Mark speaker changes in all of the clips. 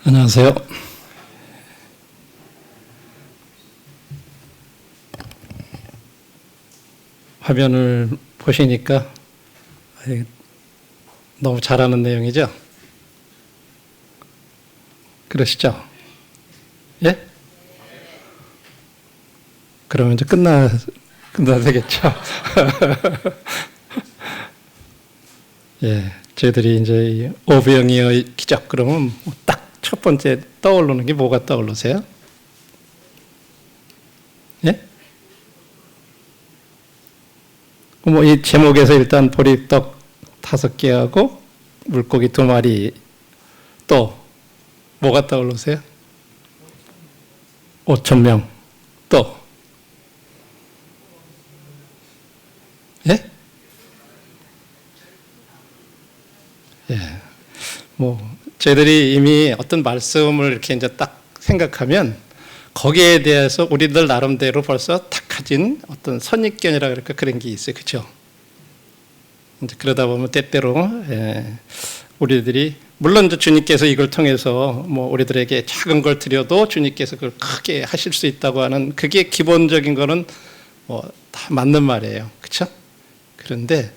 Speaker 1: 안녕하세요. 화면을 보시니까 너무 잘하는 내용이죠? 그러시죠? 예? 그러면 이제 끝나 되겠죠? 예, 저희들이 이제 오병이어의 기적 그러면 딱 첫 번째 떠오르는 게 뭐가 떠오르세요? 예? 뭐 이 제목에서 일단 보리떡 5개하고 물고기 2마리, 또 뭐가 떠오르세요? 5,000명, 또 예? 예. 뭐 저희들이 이미 어떤 말씀을 이렇게 이제 딱 생각하면 거기에 대해서 우리들 나름대로 벌써 딱 가진 어떤 선입견이라 그럴까 그런 게 있어요. 그렇죠? 이제 그러다 보면 때때로 우리들이 물론 이제 주님께서 이걸 통해서 뭐 우리들에게 작은 걸 드려도 주님께서 그걸 크게 하실 수 있다고 하는 그게 기본적인 거는 뭐 다 맞는 말이에요. 그렇죠? 그런데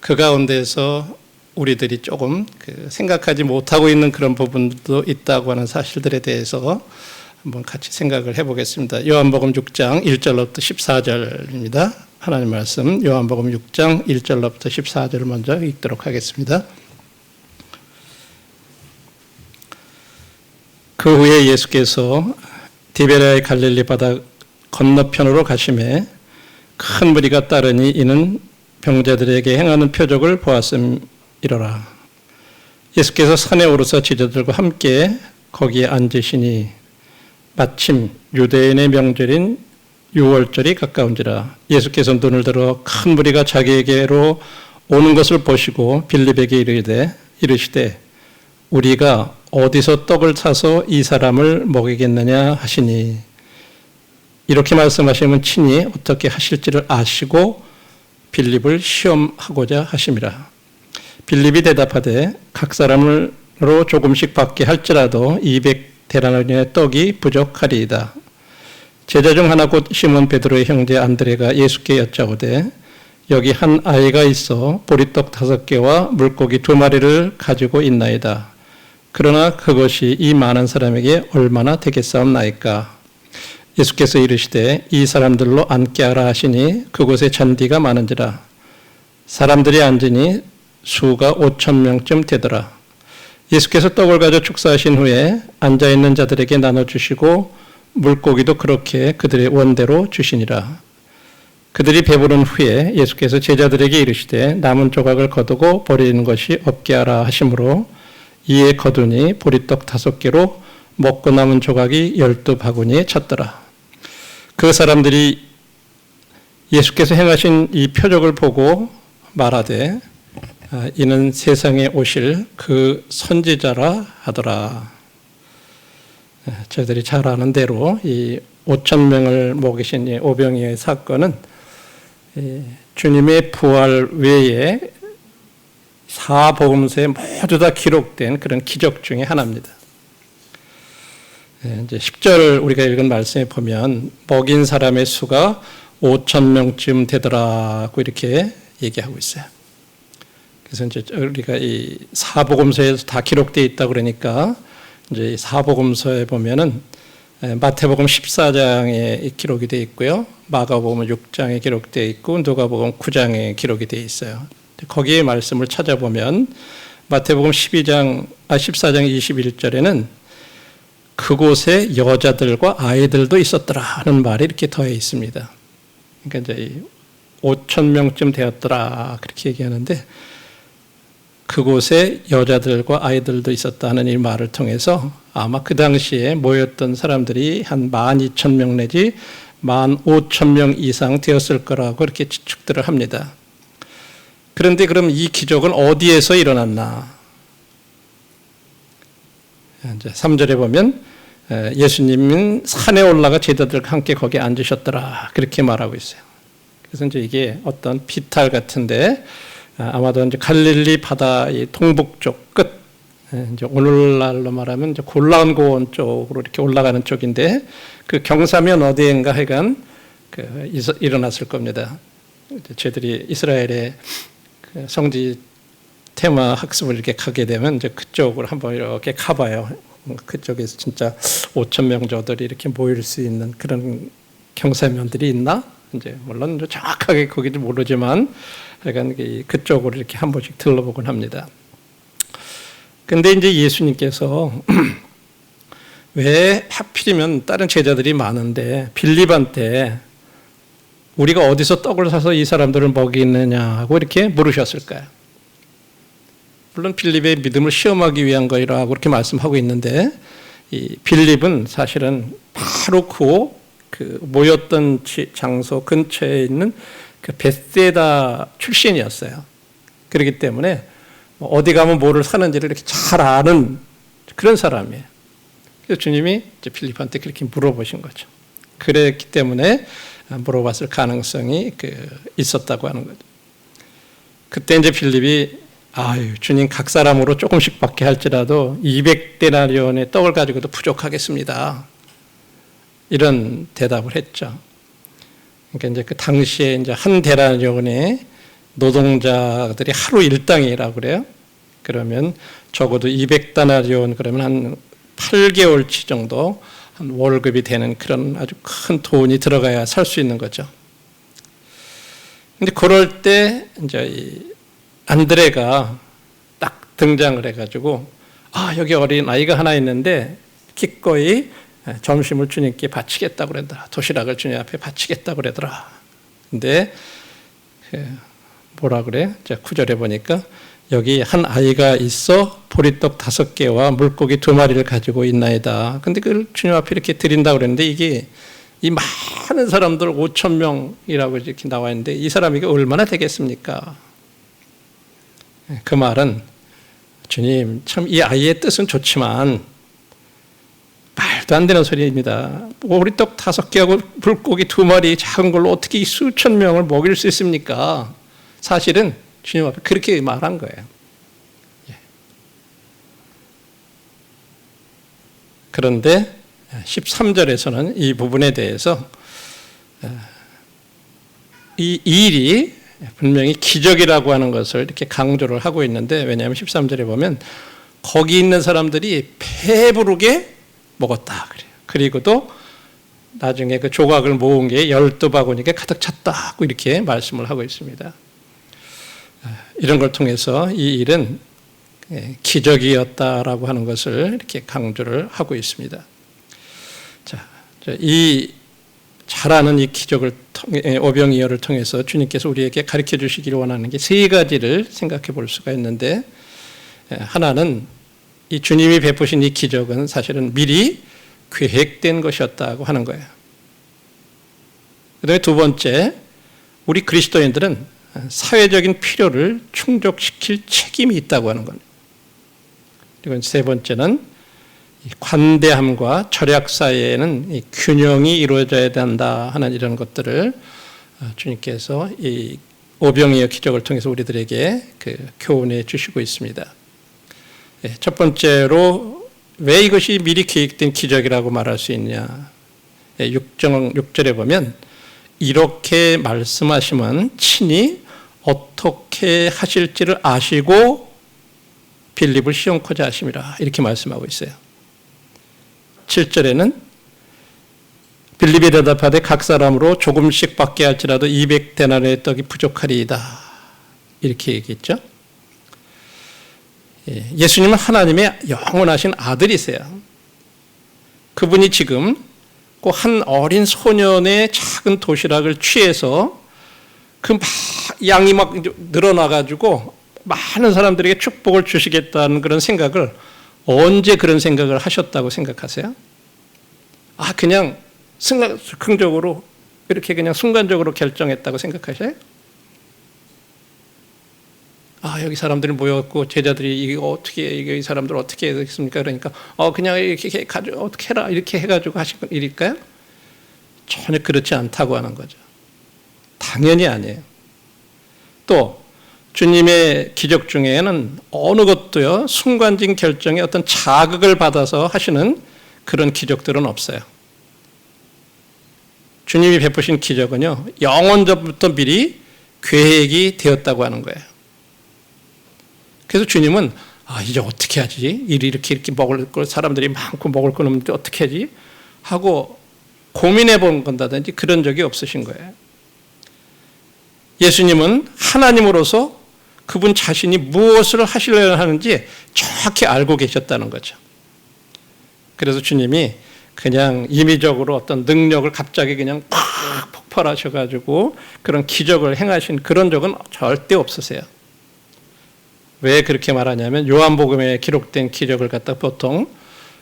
Speaker 1: 그 가운데서 우리들이 조금 생각하지 못하고 있는 그런 부분도 있다고 하는 사실들에 대해서 한번 같이 생각을 해보겠습니다. 요한복음 6장 1절로부터 14절입니다. 하나님 말씀 요한복음 6장 1절로부터 14절을 먼저 읽도록 하겠습니다. 그 후에 예수께서 디베랴의 갈릴리 바다 건너편으로 가시매 큰 무리가 따르니 이는 병자들에게 행하는 표적을 보았음이로라. 예수께서 산에 오르사 제자들과 함께 거기에 앉으시니 마침 유대인의 명절인 유월절이 가까운지라. 예수께서 눈을 들어 큰 무리가 자기에게로 오는 것을 보시고 빌립에게 이르시되 우리가 어디서 떡을 사서 이 사람을 먹이겠느냐 하시니, 이렇게 말씀하시면 친히 어떻게 하실지를 아시고 빌립을 시험하고자 하심이라. 빌립이 대답하되 각 사람으로 조금씩 받게 할지라도 200데나리온의 떡이 부족하리이다. 제자 중 하나 곧 시몬 베드로의 형제 안드레가 예수께 여짜오되 여기 한 아이가 있어 보리떡 5개와 물고기 2마리를 가지고 있나이다. 그러나 그것이 이 많은 사람에게 얼마나 되겠사옵나이까. 예수께서 이르시되 이 사람들로 앉게 하라 하시니 그곳에 잔디가 많은지라. 사람들이 앉으니 수가 5,000명쯤 되더라. 예수께서 떡을 가져 축사하신 후에 앉아있는 자들에게 나눠주시고 물고기도 그렇게 그들의 원대로 주시니라. 그들이 배부른 후에 예수께서 제자들에게 이르시되 남은 조각을 거두고 버리는 것이 없게 하라 하시므로 이에 거두니 보리떡 5개로 먹고 남은 조각이 12바구니에 찼더라. 그 사람들이 예수께서 행하신 이 표적을 보고 말하되 이는 세상에 오실 그 선지자라 하더라. 저희들이 잘 아는 대로 이 5,000명을 먹이신 이 오병이어의 사건은 주님의 부활 외에 사복음서에 모두 다 기록된 그런 기적 중에 하나입니다. 이제 10절 우리가 읽은 말씀에 보면 먹인 사람의 수가 5,000명쯤 되더라고 이렇게 얘기하고 있어요. 그래서 이제 우리가 이 사복음서에서 다 기록되어 있다 그러니까 이제 사복음서에 보면은 마태복음 14장에 기록이 되어 있고요, 마가복음 6장에 기록되어 있고 누가복음 9장에 기록이 되어 있어요. 거기에 말씀을 찾아보면 마태복음 14장 21절에는 그곳에 여자들과 아이들도 있었더라 하는 말이 이렇게 더해 있습니다. 그러니까 이제 5,000명쯤 되었더라 그렇게 얘기하는데 그곳에 여자들과 아이들도 있었다는 이 말을 통해서 아마 그 당시에 모였던 사람들이 한 12,000명 내지 15,000명 이상 되었을 거라고 이렇게 추측들을 합니다. 그런데 그럼 이 기적은 어디에서 일어났나? 이제 3절에 보면 예수님은 산에 올라가 제자들과 함께 거기에 앉으셨더라 그렇게 말하고 있어요. 그래서 이제 이게 어떤 비탈 같은데 아마도 이제 갈릴리 바다의 동북쪽 끝 이제 오늘날로 말하면 이제 골라온 고원 쪽으로 이렇게 올라가는 쪽인데 그 경사면 어디인가 하여간 일어났을 겁니다. 저희들이 이스라엘의 그 성지 테마 학습을 이렇게 가게 되면 이제 그쪽으로 한번 이렇게 가봐요. 그쪽에서 진짜 5천 명조들이 이렇게 모일 수 있는 그런 경사면들이 있나? 이제 물론 정확하게 거기도 모르지만 약간 그쪽으로 이렇게 한 번씩 들러보곤 합니다. 근데 이제 예수님께서 왜 하필이면 다른 제자들이 많은데 빌립한테 우리가 어디서 떡을 사서 이 사람들을 먹이느냐고 이렇게 물으셨을까요? 물론 빌립의 믿음을 시험하기 위한 거라고 그렇게 말씀하고 있는데 이 빌립은 사실은 바로 그 모였던 장소 근처에 있는 그 베세다 출신이었어요. 그렇기 때문에 어디 가면 뭐를 사는지를 이렇게 잘 아는 그런 사람이에요. 그래서 주님이 이제 빌립한테 그렇게 물어보신 거죠. 그랬기 때문에 물어봤을 가능성이 있었다고 하는 거죠. 그때 이제 빌립이 주님 각 사람으로 조금씩밖에 할지라도 200데나리온의 떡을 가지고도 부족하겠습니다. 이런 대답을 했죠. 그러니까 이제 그 당시에 이제 한 데나리온의 노동자들이 하루 일당이라고 그래요. 그러면 적어도 200데나리온 그러면 한 8개월치 정도 한 월급이 되는 그런 아주 큰 돈이 들어가야 살 수 있는 거죠. 근데 그럴 때 이제 이 안드레가 딱 등장을 해가지고 여기 어린 아이가 하나 있는데 기꺼이 점심을 주님께 바치겠다고 그러더라. 도시락을 주님 앞에 바치겠다고 그러더라. 근데 뭐라 그래? 자, 9절에 보니까 여기 한 아이가 있어 보리떡 5개와 물고기 2마리를 가지고 있나이다. 근데 그걸 주님 앞에 이렇게 드린다고 그랬는데 이게 이 많은 사람들 5천 명이라고 이렇게 나와 있는데 이 사람이 얼마나 되겠습니까? 그 말은 주님 참 이 아이의 뜻은 좋지만 말도 안 되는 소리입니다. 보리떡 5개하고 물고기 2마리 작은 걸로 어떻게 수천 명을 먹일 수 있습니까? 사실은 주님 앞에 그렇게 말한 거예요. 그런데 13절에서는 이 부분에 대해서 이 일이 분명히 기적이라고 하는 것을 이렇게 강조를 하고 있는데 왜냐하면 13절에 보면 거기 있는 사람들이 배부르게 먹었다 그래요. 그리고도 나중에 그 조각을 모은 게 12바구니가 가득 찼다고 이렇게 말씀을 하고 있습니다. 이런 걸 통해서 이 일은 기적이었다라고 하는 것을 이렇게 강조를 하고 있습니다. 자, 이 잘 아는 이 기적을 오병이어를 통해서 주님께서 우리에게 가르쳐 주시기를 원하는 게 3가지를 생각해 볼 수가 있는데 하나는 이 주님이 베푸신 이 기적은 사실은 미리 계획된 것이었다고 하는 거예요. 그다음에 2번째, 우리 그리스도인들은 사회적인 필요를 충족시킬 책임이 있다고 하는 겁니다. 그리고 3번째는 관대함과 절약 사이에는 이 균형이 이루어져야 된다 하는 이런 것들을 주님께서 이 오병이어 기적을 통해서 우리들에게 교훈해 주시고 있습니다. 첫 번째로 왜 이것이 미리 계획된 기적이라고 말할 수 있냐? 6절에 보면 이렇게 말씀하시면 친히 어떻게 하실지를 아시고 빌립을 시험코자 하심이라 이렇게 말씀하고 있어요. 7절에는 빌립이 대답하되 각 사람으로 조금씩 받게 할지라도 200데나리온의 떡이 부족하리이다 이렇게 얘기했죠. 예수님은 하나님의 영원하신 아들이세요. 그분이 지금 그 한 어린 소년의 작은 도시락을 취해서 그 양이 막 늘어나가지고 많은 사람들에게 축복을 주시겠다는 그런 생각을 언제 그런 생각을 하셨다고 생각하세요? 그냥 즉흥적으로 이렇게 그냥 순간적으로 결정했다고 생각하세요? 여기 사람들이 모였고 제자들이 이 사람들 어떻게 했습니까? 그러니까 그냥 이렇게 가지고 어떻게 해라 이렇게 해가지고 하신 일일까요? 전혀 그렇지 않다고 하는 거죠. 당연히 아니에요. 또 주님의 기적 중에는 어느 것도요, 순간적인 결정에 어떤 자극을 받아서 하시는 그런 기적들은 없어요. 주님이 베푸신 기적은요, 영원 전부터 미리 계획이 되었다고 하는 거예요. 그래서 주님은 이제 어떻게 하지? 이렇게 먹을 걸 사람들이 많고 먹을 건 없는데 어떻게 하지? 하고 고민해 본 건다든지 그런 적이 없으신 거예요. 예수님은 하나님으로서 그분 자신이 무엇을 하시려고 하는지 정확히 알고 계셨다는 거죠. 그래서 주님이 그냥 임의적으로 어떤 능력을 갑자기 그냥 팍 폭발하셔가지고 그런 기적을 행하신 그런 적은 절대 없으세요. 왜 그렇게 말하냐면 요한복음에 기록된 기적을 갖다 보통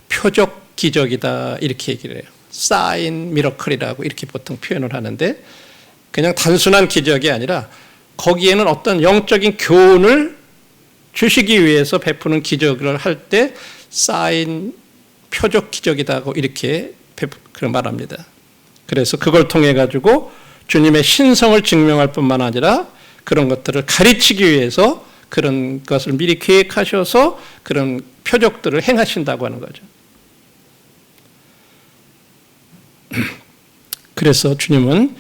Speaker 1: 표적 기적이다 이렇게 얘기를 해요. 사인 미러클이라고 이렇게 보통 표현을 하는데 그냥 단순한 기적이 아니라 거기에는 어떤 영적인 교훈을 주시기 위해서 베푸는 기적을 할 때 사인 표적 기적이다고 이렇게 그런 말합니다. 그래서 그걸 통해 가지고 주님의 신성을 증명할 뿐만 아니라 그런 것들을 가르치기 위해서 그런 것을 미리 계획하셔서 그런 표적들을 행하신다고 하는 거죠. 그래서 주님은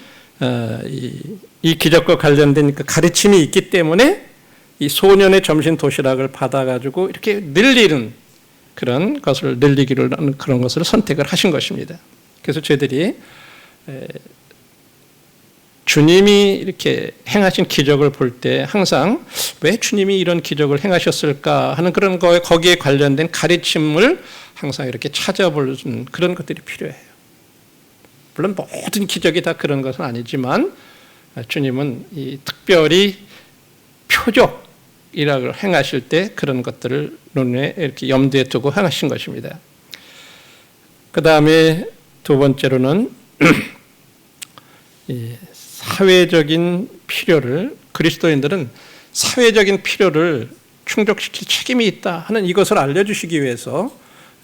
Speaker 1: 이 기적과 관련된 가르침이 있기 때문에 이 소년의 점심 도시락을 받아가지고 이렇게 늘리는 그런 것을 늘리기를 하는 그런 것을 선택을 하신 것입니다. 그래서 저희들이 주님이 이렇게 행하신 기적을 볼 때 항상 왜 주님이 이런 기적을 행하셨을까 하는 그런 거기에 관련된 가르침을 항상 이렇게 찾아보는 그런 것들이 필요해요. 물론 모든 기적이 다 그런 것은 아니지만 주님은 이 특별히 표적이라고 행하실 때 그런 것들을 눈에 이렇게 염두에 두고 행하신 것입니다. 그 다음에 두 번째로는 사회적인 필요를 그리스도인들은 사회적인 필요를 충족시킬 책임이 있다 하는 이것을 알려주시기 위해서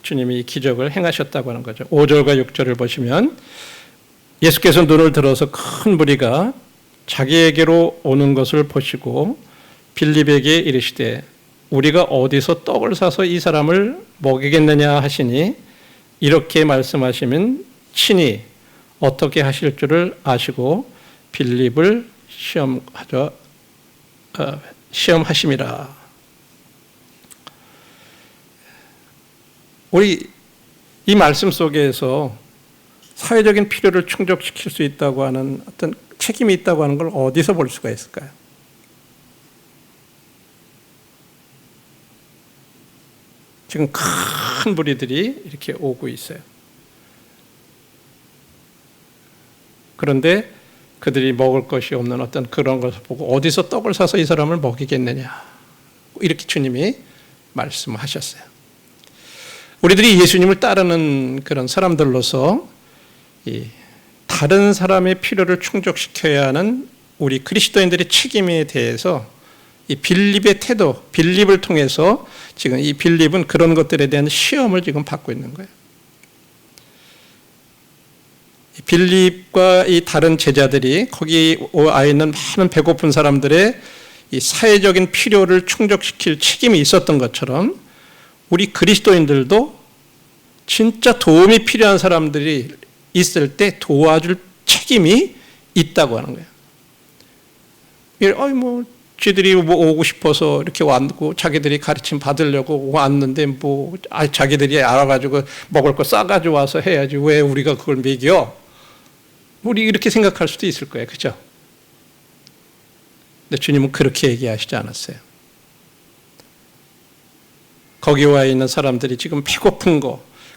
Speaker 1: 주님이 기적을 행하셨다고 하는 거죠. 5절과 6절을 보시면 예수께서 눈을 들어서 큰 무리가 자기에게로 오는 것을 보시고 빌립에게 이르시되 우리가 어디서 떡을 사서 이 사람을 먹이겠느냐 하시니 이렇게 말씀하시면 친히 어떻게 하실 줄을 아시고 빌립을 시험하심이라. 우리 이 말씀 속에서 사회적인 필요를 충족시킬 수 있다고 하는 어떤 책임이 있다고 하는 걸 어디서 볼 수가 있을까요? 지금 큰 무리들이 이렇게 오고 있어요. 그런데 그들이 먹을 것이 없는 어떤 그런 것을 보고 어디서 떡을 사서 이 사람을 먹이겠느냐 이렇게 주님이 말씀하셨어요. 우리들이 예수님을 따르는 그런 사람들로서 다른 사람의 필요를 충족시켜야 하는 우리 그리스도인들의 책임에 대해서 이 빌립의 태도, 빌립을 통해서 지금 이 빌립은 그런 것들에 대한 시험을 지금 받고 있는 거예요. 빌립과 이 다른 제자들이 거기 와 있는 많은 배고픈 사람들의 이 사회적인 필요를 충족시킬 책임이 있었던 것처럼 우리 그리스도인들도 진짜 도움이 필요한 사람들이 있을 때 도와줄 책임이 있다고 하는 거예요. 쥐들이 오고 싶어서 이렇게 왔고 자기들이 가르침 받으려고 왔는데 자기들이 알아가지고 먹을 거 싸가지고 와서 해야지 왜 우리가 그걸 먹여? 우리 이렇게 생각할 수도 있을 거예요. 그렇죠? 근데 주님은 그렇게 얘기하시지 않았어요. 거기 와 있는 사람들이 지금 배고픈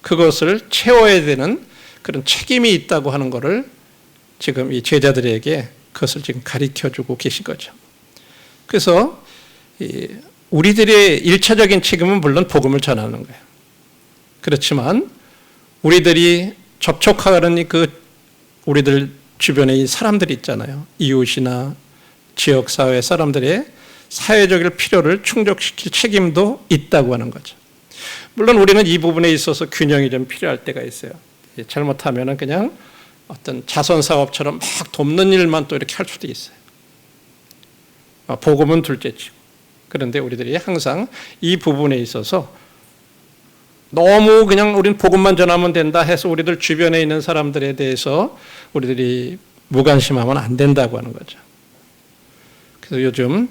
Speaker 1: 그것을 채워야 되는 그런 책임이 있다고 하는 것을 지금 이 제자들에게 그것을 지금 가르쳐주고 계신 거죠. 그래서 우리들의 1차적인 책임은 물론 복음을 전하는 거예요. 그렇지만 우리들이 접촉하는 우리들 주변에 이 사람들이 있잖아요. 이웃이나 지역사회 사람들의 사회적인 필요를 충족시킬 책임도 있다고 하는 거죠. 물론 우리는 이 부분에 있어서 균형이 좀 필요할 때가 있어요. 잘못하면 그냥 어떤 자선사업처럼 막 돕는 일만 또 이렇게 할 수도 있어요. 복음은 둘째치고. 그런데 우리들이 항상 이 부분에 있어서 너무 그냥 우리는 복음만 전하면 된다 해서 우리들 주변에 있는 사람들에 대해서 우리들이 무관심하면 안 된다고 하는 거죠. 그래서 요즘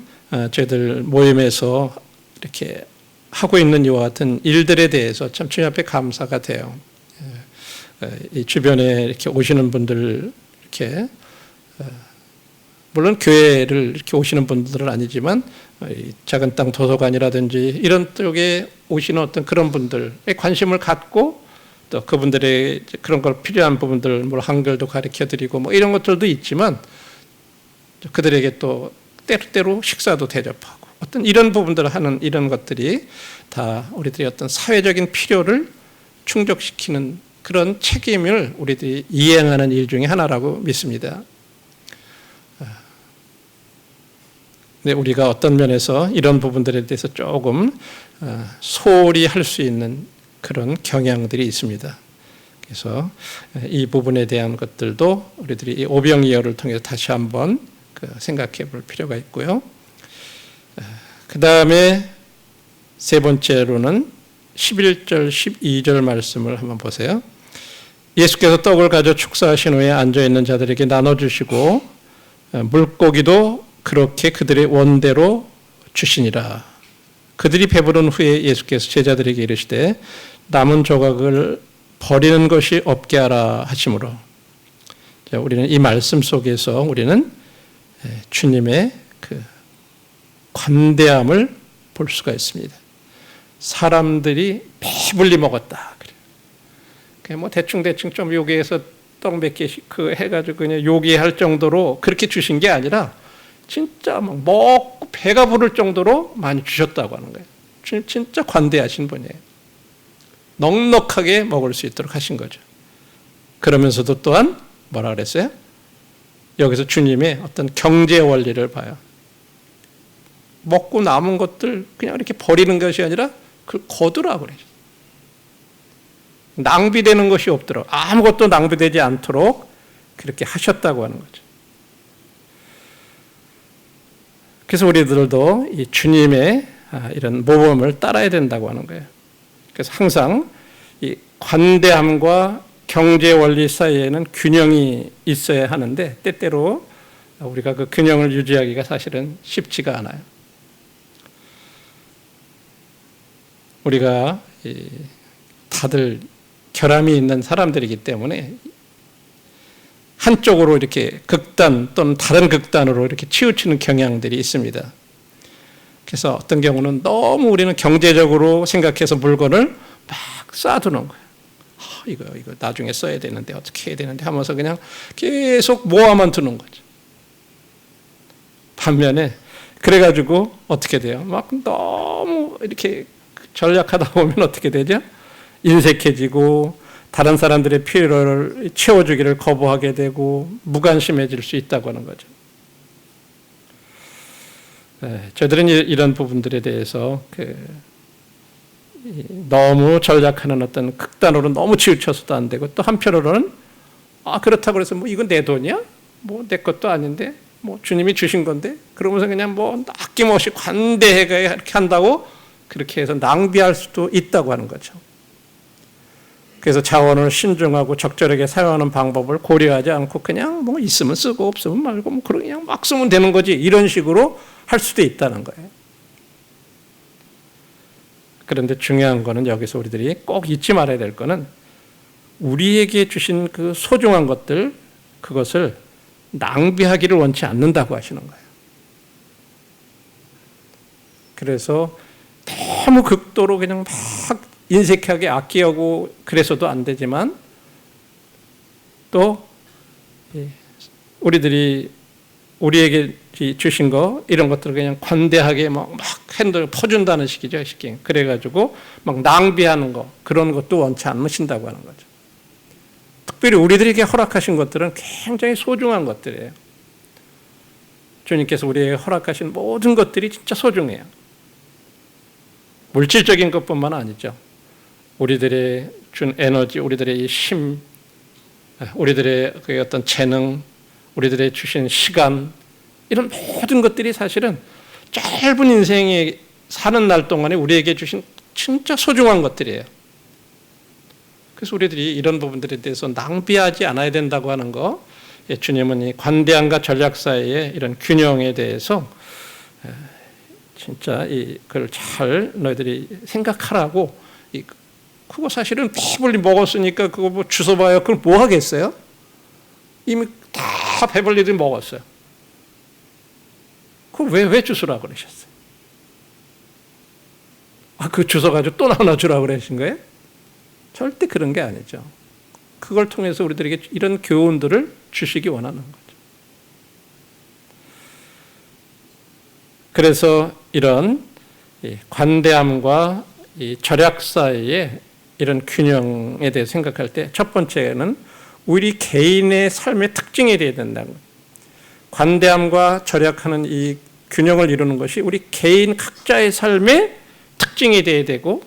Speaker 1: 저희들 모임에서 이렇게 하고 있는 이와 같은 일들에 대해서 참 주님 앞에 감사가 돼요. 이 주변에 이렇게 오시는 분들, 이렇게 물론 교회를 이렇게 오시는 분들은 아니지만 작은 땅 도서관이라든지 이런 쪽에 오시는 어떤 그런 분들에 관심을 갖고 또 그분들의 그런 걸 필요한 부분들, 뭐 한글도 가르쳐드리고 뭐 이런 것들도 있지만 그들에게 또 때로 식사도 대접하고 어떤 이런 부분들을 하는 이런 것들이 다 우리들의 어떤 사회적인 필요를 충족시키는 그런 책임을 우리들이 이행하는 일 중에 하나라고 믿습니다. 근데 우리가 어떤 면에서 이런 부분들에 대해서 조금 소홀히 할 수 있는 그런 경향들이 있습니다. 그래서 이 부분에 대한 것들도 우리들이 이 오병이어를 통해서 다시 한번 생각해 볼 필요가 있고요. 그 다음에 세 번째로는 11절, 12절 말씀을 한번 보세요. 예수께서 떡을 가져 축사하신 후에 앉아있는 자들에게 나눠주시고 물고기도 그렇게 그들의 원대로 주시니라. 그들이 배부른 후에 예수께서 제자들에게 이르시되 남은 조각을 버리는 것이 없게 하라 하시므로, 우리는 이 말씀 속에서 우리는 주님의 그 관대함을 볼 수가 있습니다. 사람들이 배불리 먹었다. 그냥 뭐 대충 좀 요기해서 떡 몇 개씩 해가지고 그냥 요기할 정도로 그렇게 주신 게 아니라 진짜 막 먹고 배가 부를 정도로 많이 주셨다고 하는 거예요. 주님 진짜 관대하신 분이에요. 넉넉하게 먹을 수 있도록 하신 거죠. 그러면서도 또한 뭐라 그랬어요? 여기서 주님의 어떤 경제 원리를 봐요. 먹고 남은 것들 그냥 이렇게 버리는 것이 아니라 그걸 거두라고 그래요. 낭비되는 것이 없도록, 아무것도 낭비되지 않도록 그렇게 하셨다고 하는 거죠. 그래서 우리들도 이 주님의 이런 모범을 따라야 된다고 하는 거예요. 그래서 항상 이 관대함과 경제 원리 사이에는 균형이 있어야 하는데 때때로 우리가 그 균형을 유지하기가 사실은 쉽지가 않아요. 우리가 다들 결함이 있는 사람들이기 때문에 한쪽으로 이렇게 극단 또는 다른 극단으로 이렇게 치우치는 경향들이 있습니다. 그래서 어떤 경우는 너무 우리는 경제적으로 생각해서 물건을 막 쌓아두는 거예요. 이거 나중에 써야 되는데 어떻게 해야 되는데 하면서 그냥 계속 모아만 두는 거죠. 반면에 그래가지고 어떻게 돼요? 막 너무 이렇게 전략하다 보면 어떻게 되죠? 인색해지고 다른 사람들의 필요를 채워주기를 거부하게 되고 무관심해질 수 있다고 하는 거죠. 저희들은 이런 부분들에 대해서 너무 전략하는 어떤 극단으로 너무 치우쳐서도 안 되고 또 한편으로는 그렇다고 해서 뭐 이건 내 돈이야? 뭐 내 것도 아닌데 뭐 주님이 주신 건데 그러면서 그냥 뭐 아낌없이 관대하게 이렇게 한다고 그렇게 해서 낭비할 수도 있다고 하는 거죠. 그래서 자원을 신중하고 적절하게 사용하는 방법을 고려하지 않고 그냥 뭐 있으면 쓰고 없으면 말고 뭐 그냥 막 쓰면 되는 거지 이런 식으로 할 수도 있다는 거예요. 그런데 중요한 거는 여기서 우리들이 꼭 잊지 말아야 될 거는 우리에게 주신 그 소중한 것들 그것을 낭비하기를 원치 않는다고 하시는 거예요. 그래서 너무 극도로 그냥 막 인색하게 아끼려고 그래서도 안 되지만 또 우리에게 주신 거 이런 것들을 그냥 관대하게 막 핸들 퍼준다는 식이죠. 그래가지고 막 낭비하는 거 그런 것도 원치 않으신다고 하는 거죠. 특별히 우리들에게 허락하신 것들은 굉장히 소중한 것들이에요. 주님께서 우리에게 허락하신 모든 것들이 진짜 소중해요. 물질적인 것뿐만 아니죠. 우리들의 준 에너지, 우리들의 심, 우리들의 그 어떤 재능, 우리들의 주신 시간, 이런 모든 것들이 사실은 짧은 인생에 사는 날 동안에 우리에게 주신 진짜 소중한 것들이에요. 그래서 우리들이 이런 부분들에 대해서 낭비하지 않아야 된다고 하는 거, 주님은 이 관대함과 전략 사이의 이런 균형에 대해서 진짜 그걸 잘 너희들이 생각하라고. 그거 사실은 배불리 먹었으니까 그거 뭐 주워봐요. 그걸 뭐 하겠어요? 이미 다 배불리들 먹었어요. 그걸 왜 주스라고 그러셨어요? 그 주워가지고 또 하나 주라고 그러신 거예요? 절대 그런 게 아니죠. 그걸 통해서 우리들에게 이런 교훈들을 주시기 원하는 거죠. 그래서 이런 관대함과 이 절약 사이의 이런 균형에 대해 생각할 때 첫 번째는 우리 개인의 삶의 특징이 되어야 된다는 거예요. 관대함과 절약하는 이 균형을 이루는 것이 우리 개인 각자의 삶의 특징이 되어야 되고,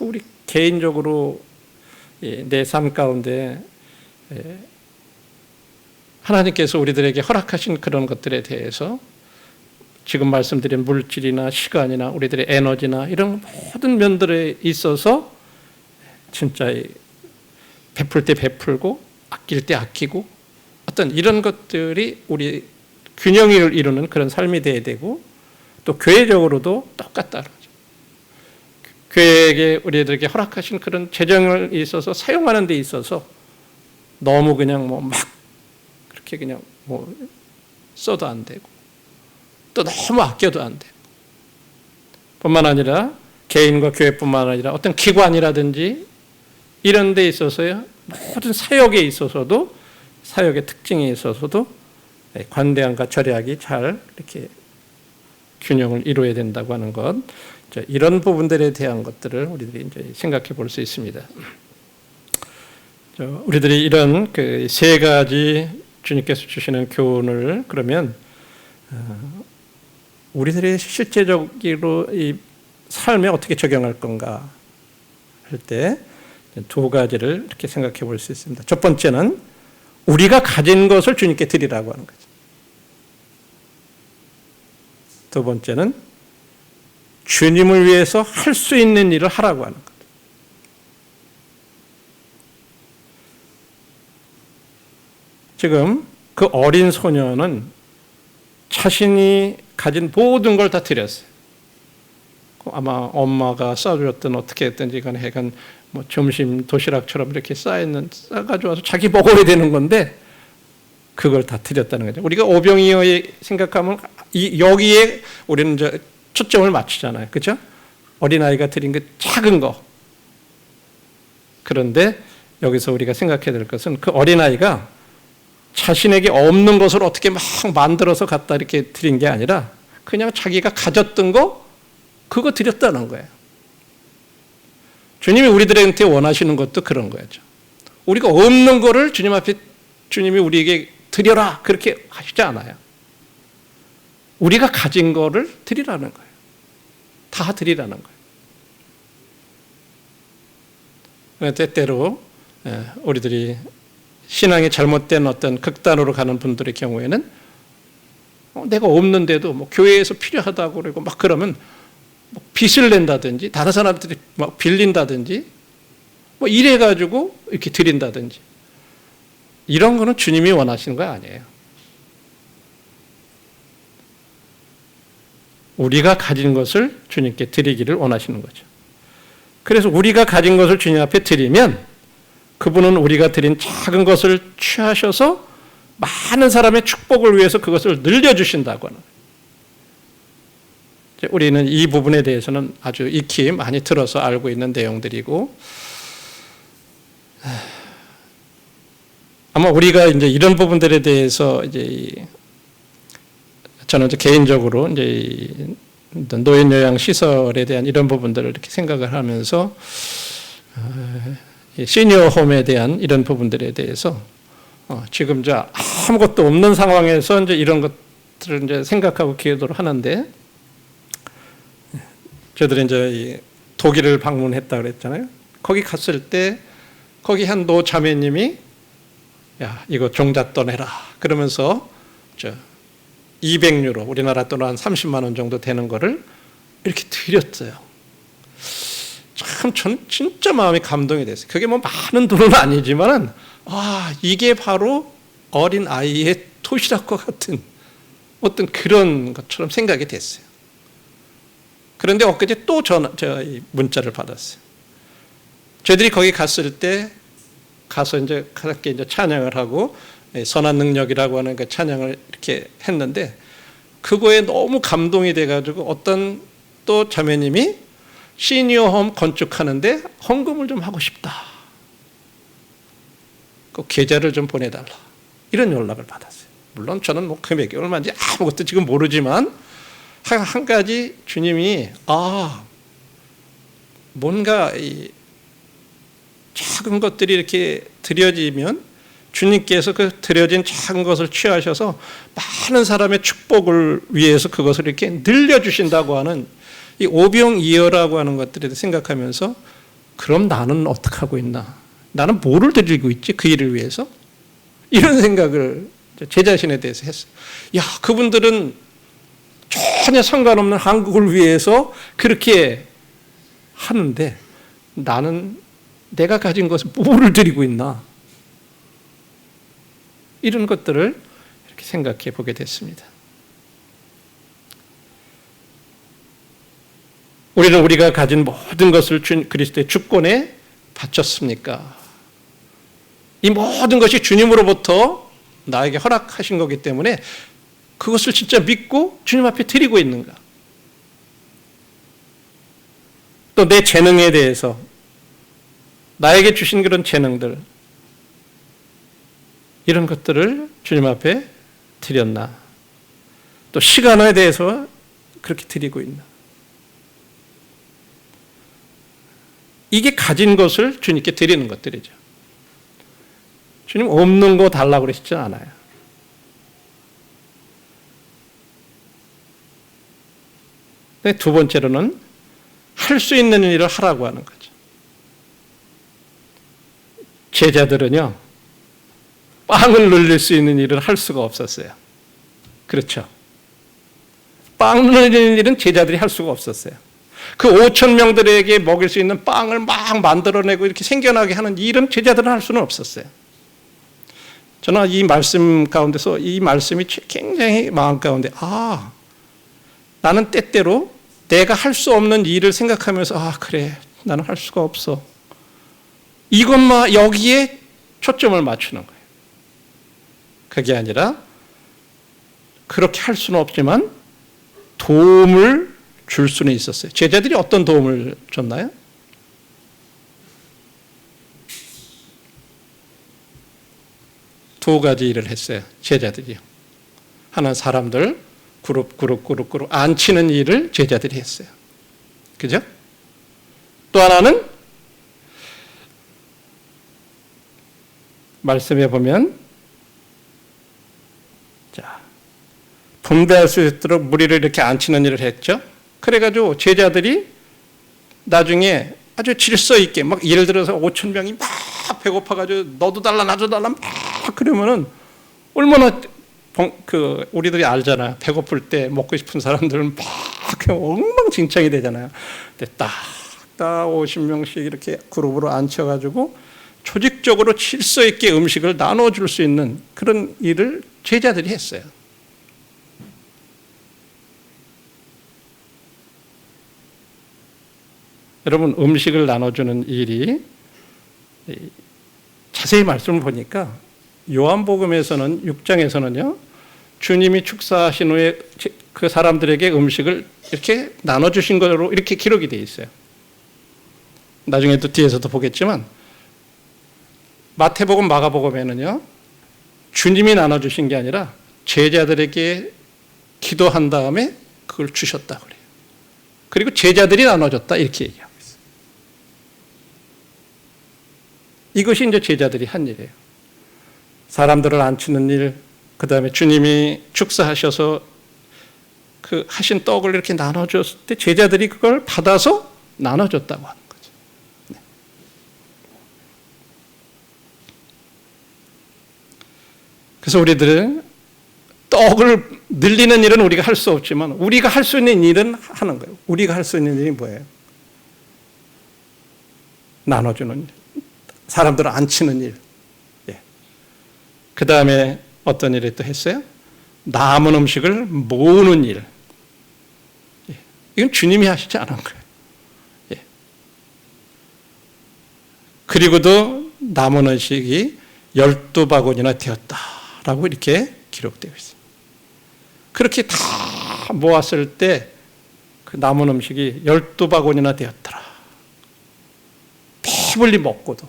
Speaker 1: 우리 개인적으로 내 삶 가운데 하나님께서 우리들에게 허락하신 그런 것들에 대해서 지금 말씀드린 물질이나 시간이나 우리들의 에너지나 이런 모든 면들에 있어서 진짜 베풀 때 베풀고 아낄 때 아끼고 어떤 이런 것들이 우리 균형을 이루는 그런 삶이 되어야 되고, 또 교회적으로도 똑같다. 교회에게 우리들에게 허락하신 그런 재정을 있어서 사용하는 데 있어서 너무 그냥 막 그렇게 그냥 써도 안 되고 또 너무 아껴도 안 되고, 뿐만 아니라 개인과 교회뿐만 아니라 어떤 기관이라든지 이런 데 있어서요, 모든 사역에 있어서도, 사역의 특징에 있어서도 관대함과 절약이 잘 이렇게 균형을 이루어야 된다고 하는 것, 이런 부분들에 대한 것들을 우리들이 이제 생각해 볼 수 있습니다. 우리들이 이런 그 세 가지 주님께서 주시는 교훈을 그러면 우리들의 실제적으로 이 삶에 어떻게 적용할 건가 할 때 두 가지를 이렇게 생각해 볼 수 있습니다. 첫 번째는 우리가 가진 것을 주님께 드리라고 하는 거죠. 두 번째는 주님을 위해서 할 수 있는 일을 하라고 하는 거죠. 지금 그 어린 소녀는 자신이 가진 모든 걸 다 드렸어요. 아마 엄마가 싸주었든 어떻게 했든지 간에 해간 점심 도시락처럼 이렇게 싸가지고 와서 자기 먹어야 되는 건데 그걸 다 드렸다는 거죠. 우리가 오병이어에 생각하면 여기에 우리는 이제 초점을 맞추잖아요. 그렇죠? 어린아이가 드린 그 작은 거. 그런데 여기서 우리가 생각해야 될 것은 그 어린아이가 자신에게 없는 것을 어떻게 막 만들어서 갖다 이렇게 드린 게 아니라 그냥 자기가 가졌던 거 그거 드렸다는 거예요. 주님이 우리들한테 원하시는 것도 그런 거죠. 우리가 없는 거를 주님 앞에 주님이 우리에게 드려라 그렇게 하시지 않아요. 우리가 가진 거를 드리라는 거예요. 다 드리라는 거예요. 때때로 우리들이 신앙이 잘못된 어떤 극단으로 가는 분들의 경우에는 내가 없는데도 교회에서 필요하다고 그러고 막 그러면 빚을 낸다든지 다른 사람들이 막 빌린다든지 이래가지고 이렇게 드린다든지 이런 거는 주님이 원하시는 거 아니에요. 우리가 가진 것을 주님께 드리기를 원하시는 거죠. 그래서 우리가 가진 것을 주님 앞에 드리면 그분은 우리가 드린 작은 것을 취하셔서 많은 사람의 축복을 위해서 그것을 늘려주신다고 하는 거예요. 우리는 이 부분에 대해서는 아주 익히 많이 들어서 알고 있는 내용들이고, 아마 우리가 이제 이런 부분들에 대해서 이제 저는 이제 개인적으로 이제 노인 요양 시설에 대한 이런 부분들을 이렇게 생각을 하면서 시니어 홈에 대한 이런 부분들에 대해서 지금 이제 아무것도 없는 상황에서 이제 이런 것들을 이제 생각하고 기도를 하는데, 저들이 이제 독일을 방문했다 그랬잖아요. 거기 갔을 때 거기 한 노 자매님이 야 이거 종잣돈 해라 그러면서 200유로, 우리나라 돈으로 한 30만 원 정도 되는 거를 이렇게 드렸어요. 참 저는 진짜 마음이 감동이 됐어요. 그게 뭐 많은 돈은 아니지만은 이게 바로 어린 아이의 도시락과 같은 어떤 그런 것처럼 생각이 됐어요. 그런데 엊그제 또 문자를 받았어요. 저희들이 거기 갔을 때 가서 이제 함께 이제 찬양을 하고 선한 능력이라고 하는 그 찬양을 이렇게 했는데 그거에 너무 감동이 돼가지고 어떤 또 자매님이 시니어홈 건축하는데 헌금을 좀 하고 싶다. 그 계좌를 좀 보내달라. 이런 연락을 받았어요. 물론 저는 뭐 금액이 얼마인지 아무것도 지금 모르지만 한 가지 주님이 뭔가 이 작은 것들이 이렇게 드려지면 주님께서 그 드려진 작은 것을 취하셔서 많은 사람의 축복을 위해서 그것을 이렇게 늘려주신다고 하는 이 오병이어라고 하는 것들에 대해 생각하면서 그럼 나는 어떻게 하고 있나? 나는 뭐를 드리고 있지? 그 일을 위해서? 이런 생각을 제 자신에 대해서 했어요. 그분들은 전혀 상관없는 한국을 위해서 그렇게 하는데 나는 내가 가진 것을 뭐를 드리고 있나? 이런 것들을 이렇게 생각해 보게 됐습니다. 우리는 우리가 가진 모든 것을 그리스도의 주권에 바쳤습니까? 이 모든 것이 주님으로부터 나에게 허락하신 거기 때문에 그것을 진짜 믿고 주님 앞에 드리고 있는가? 또 내 재능에 대해서 나에게 주신 그런 재능들 이런 것들을 주님 앞에 드렸나? 또 시간에 대해서 그렇게 드리고 있나? 이게 가진 것을 주님께 드리는 것들이죠. 주님 없는 거 달라고 그러시지 않아요. 두 번째로는 할 수 있는 일을 하라고 하는 거죠. 제자들은요, 빵을 늘릴 수 있는 일을 할 수가 없었어요. 그렇죠. 빵 늘리는 일은 제자들이 할 수가 없었어요. 그 5천 명들에게 먹일 수 있는 빵을 막 만들어내고 이렇게 생겨나게 하는 일은 제자들은 할 수는 없었어요. 저는 이 말씀 가운데서 이 말씀이 굉장히 마음 가운데 나는 때때로 내가 할 수 없는 일을 생각하면서 그래 나는 할 수가 없어. 이것만 여기에 초점을 맞추는 거예요. 그게 아니라 그렇게 할 수는 없지만 도움을 줄 수는 있었어요. 제자들이 어떤 도움을 줬나요? 두 가지 일을 했어요. 제자들이요. 하나는 사람들 그룹 앉히는 일을 제자들이 했어요. 그죠? 또 하나는 말씀해 보면 분배할 수 있도록 무리를 이렇게 앉히는 일을 했죠. 그래가지고 제자들이 나중에 아주 질서 있게 막 예를 들어서 5천 명이 막 배고파가지고 너도 달라 나도 달라 막 그러면은 얼마나 우리들이 알잖아요. 배고플 때 먹고 싶은 사람들은 막 엉망진창이 되잖아요. 근데 딱 50명씩 이렇게 그룹으로 앉혀가지고 조직적으로 질서 있게 음식을 나눠줄 수 있는 그런 일을 제자들이 했어요. 여러분 음식을 나눠주는 일이 자세히 말씀을 보니까 요한복음에서는 6장에서는요 주님이 축사하신 후에 그 사람들에게 음식을 이렇게 나눠주신 것으로 이렇게 기록이 되어 있어요. 나중에 또 뒤에서도 보겠지만 마태복음 마가복음에는요 주님이 나눠주신 게 아니라 제자들에게 기도한 다음에 그걸 주셨다 그래요. 그리고 제자들이 나눠줬다 이렇게 얘기하고 있어요. 이것이 이제 제자들이 한 일이에요. 사람들을 앉히는 일, 그 다음에 주님이 축사하셔서 그 하신 떡을 이렇게 나눠줬을 때 제자들이 그걸 받아서 나눠줬다고 하는 거죠. 네. 그래서 우리들은 떡을 늘리는 일은 우리가 할 수 없지만 우리가 할 수 있는 일은 하는 거예요. 우리가 할 수 있는 일이 뭐예요? 나눠주는 일. 사람들을 안 치는 일. 예. 그 다음에 어떤 일을 또 했어요? 남은 음식을 모으는 일. 예. 이건 주님이 하시지 않은 거예요. 예. 그리고도 남은 음식이 12바구니나 되었다라고 이렇게 기록되어 있어요. 그렇게 다 모았을 때 그 남은 음식이 12바구니나 되었더라. 배불리 먹고도.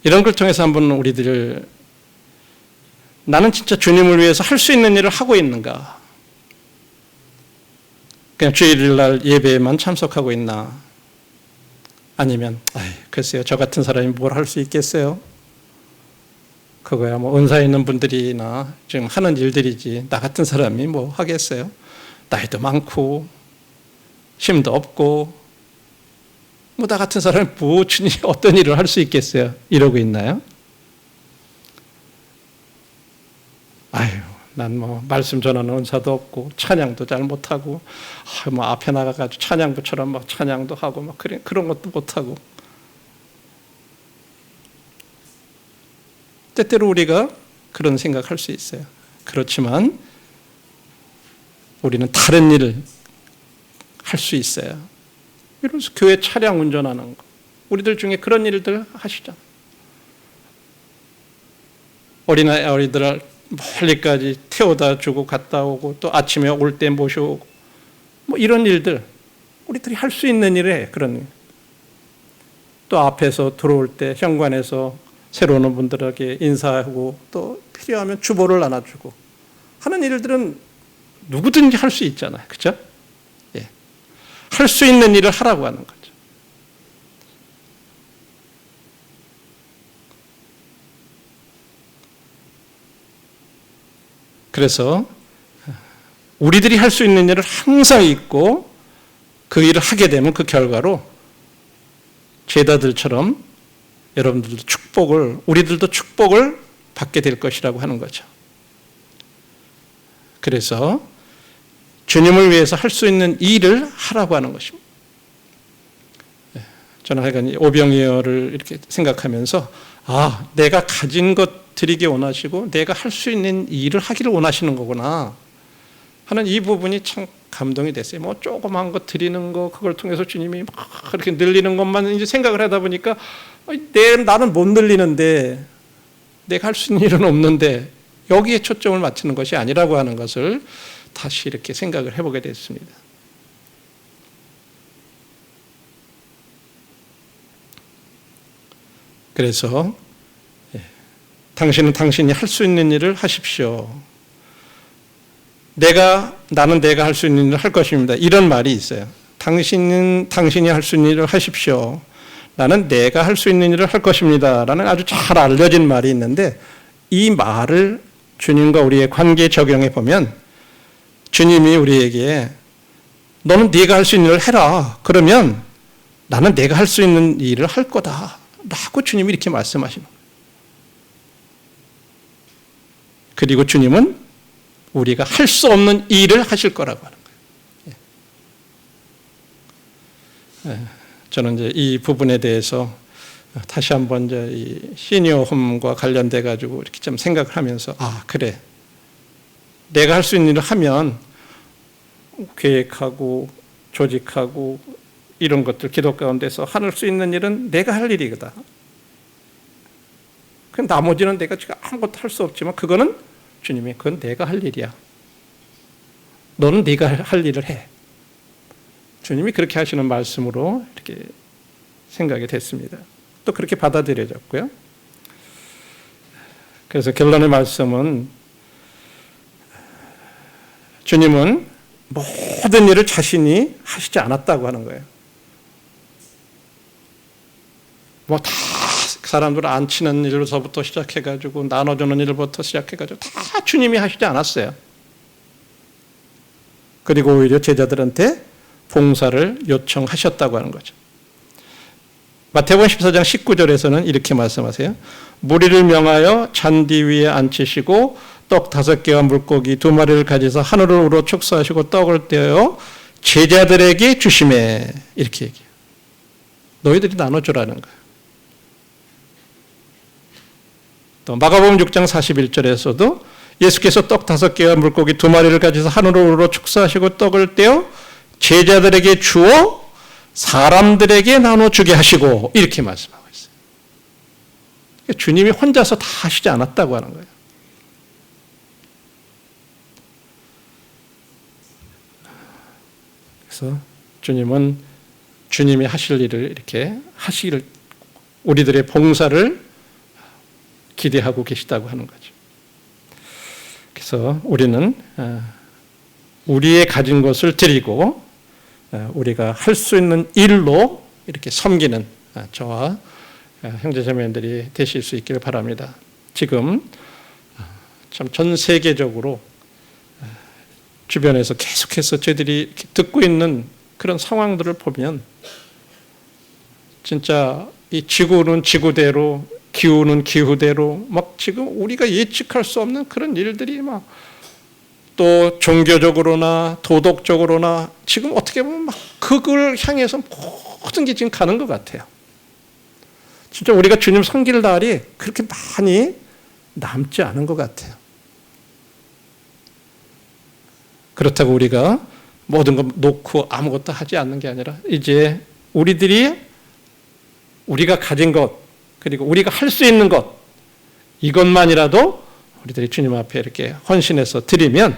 Speaker 1: 이런 걸 통해서 한번 우리들 나는 진짜 주님을 위해서 할 수 있는 일을 하고 있는가? 그냥 주일날 예배에만 참석하고 있나? 아니면 글쎄요, 저 같은 사람이 뭘 할 수 있겠어요? 그거야 뭐 은사 있는 분들이나 지금 하는 일들이지 나 같은 사람이 뭐 하겠어요? 나이도 많고 힘도 없고 뭐 나 같은 사람이 뭐 주님 어떤 일을 할 수 있겠어요? 이러고 있나요? 난 뭐 말씀 전하는 은사도 없고 찬양도 잘 못하고 뭐 앞에 나가가지고 찬양부처럼 막 찬양도 하고 막 그런 것도 못하고. 때때로 우리가 그런 생각할 수 있어요. 그렇지만 우리는 다른 일을 할 수 있어요. 예를 들어서 교회 차량 운전하는 거. 우리들 중에 그런 일들 하시잖아요. 어린아이들을 멀리까지 태워다 주고 갔다 오고 또 아침에 올 때 모셔오고 뭐 이런 일들 우리들이 할 수 있는 일에 그런 일. 또 앞에서 들어올 때 현관에서 새로 오는 분들에게 인사하고 또 필요하면 주보를 나눠주고 하는 일들은 누구든지 할 수 있잖아요. 그렇죠? 예. 할 수 있는 일을 하라고 하는 거죠. 그래서 우리들이 할 수 있는 일을 항상 있고 그 일을 하게 되면 그 결과로 제자들처럼 여러분들도 우리들도 축복을 받게 될 것이라고 하는 거죠. 그래서 주님을 위해서 할 수 있는 일을 하라고 하는 것입니다. 저는 하여간 오병이어를 이렇게 생각하면서 내가 가진 것 드리기 원하시고 내가 할 수 있는 일을 하기를 원하시는 거구나 하는 이 부분이 참 감동이 됐어요. 뭐 조그만 거 드리는 거 그걸 통해서 주님이 막 그렇게 늘리는 것만 이제 생각을 하다 보니까 나는 못 늘리는데 내가 할 수 있는 일은 없는데 여기에 초점을 맞추는 것이 아니라고 하는 것을 다시 이렇게 생각을 해보게 됐습니다. 그래서 당신은 당신이 할 수 있는 일을 하십시오. 나는 내가 할 수 있는 일을 할 것입니다. 이런 말이 있어요. 당신은 당신이 할 수 있는 일을 하십시오. 나는 내가 할 수 있는 일을 할 것입니다. 라는 아주 잘 알려진 말이 있는데 이 말을 주님과 우리의 관계에 적용해 보면 주님이 우리에게 너는 네가 할 수 있는 일을 해라. 그러면 나는 내가 할 수 있는 일을 할 거다. 라고 주님이 이렇게 말씀하시는 거예요. 그리고 주님은 우리가 할 수 없는 일을 하실 거라고 하는 거예요. 저는 이제 이 부분에 대해서 다시 한번 이제 이 시니어홈과 관련돼 가지고 이렇게 좀 생각을 하면서 그래. 내가 할 수 있는 일을 하면 계획하고 조직하고 이런 것들 기도 가운데서 할 수 있는 일은 내가 할 일이거든. 그 나머지는 내가 지금 아무것도 할 수 없지만 그거는 주님이 그건 내가 할 일이야. 너는 네가 할 일을 해. 주님이 그렇게 하시는 말씀으로 이렇게 생각이 됐습니다. 또 그렇게 받아들여졌고요. 그래서 결론의 말씀은 주님은 모든 일을 자신이 하시지 않았다고 하는 거예요. 뭐 다 사람들 안 치는 일로서부터 시작해가지고 나눠주는 일부터 시작해가지고 다 주님이 하시지 않았어요. 그리고 오히려 제자들한테 봉사를 요청하셨다고 하는 거죠. 마태복음 14장 19절에서는 이렇게 말씀하세요. 무리를 명하여 잔디 위에 앉히시고 떡 5개와 물고기 2마리를 가지사 하늘을 우러 축사하시고 떡을 떼어 제자들에게 주시매, 이렇게 얘기해요. 너희들이 나눠주라는 거예요. 또 마가복음 6장 41절에서도 예수께서 떡 5개와 물고기 2마리를 가지사 하늘을 우러 축사하시고 떡을 떼어 제자들에게 주어 사람들에게 나눠주게 하시고, 이렇게 말씀하고 있어요. 주님이 혼자서 다 하시지 않았다고 하는 거예요. 그래서 주님은 주님이 하실 일을 이렇게 하시기를, 우리들의 봉사를 기대하고 계시다고 하는 거죠. 그래서 우리는 우리의 가진 것을 드리고 우리가 할 수 있는 일로 이렇게 섬기는 저와 형제자매들이 되실 수 있기를 바랍니다. 지금 참 전 세계적으로 주변에서 계속해서 저희들이 듣고 있는 그런 상황들을 보면 진짜 이 지구는 지구대로, 기후는 기후대로 막 지금 우리가 예측할 수 없는 그런 일들이 막 또 종교적으로나 도덕적으로나 지금 어떻게 보면 막 그걸 향해서 모든 게 지금 가는 것 같아요. 진짜 우리가 주님 섬길 날이 그렇게 많이 남지 않은 것 같아요. 그렇다고 우리가 모든 걸 놓고 아무것도 하지 않는 게 아니라 이제 우리가 가진 것, 그리고 우리가 할 수 있는 것, 이것만이라도 우리들이 주님 앞에 이렇게 헌신해서 드리면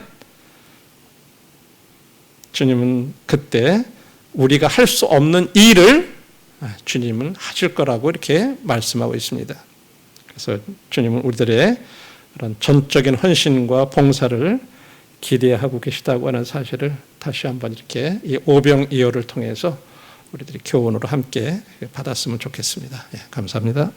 Speaker 1: 주님은 그때 우리가 할 수 없는 일을 주님은 하실 거라고 이렇게 말씀하고 있습니다. 그래서 주님은 우리들의 그런 전적인 헌신과 봉사를 기대하고 계시다고 하는 사실을 다시 한번 이렇게 이 오병이어를 통해서 우리들이 교훈으로 함께 받았으면 좋겠습니다. 감사합니다.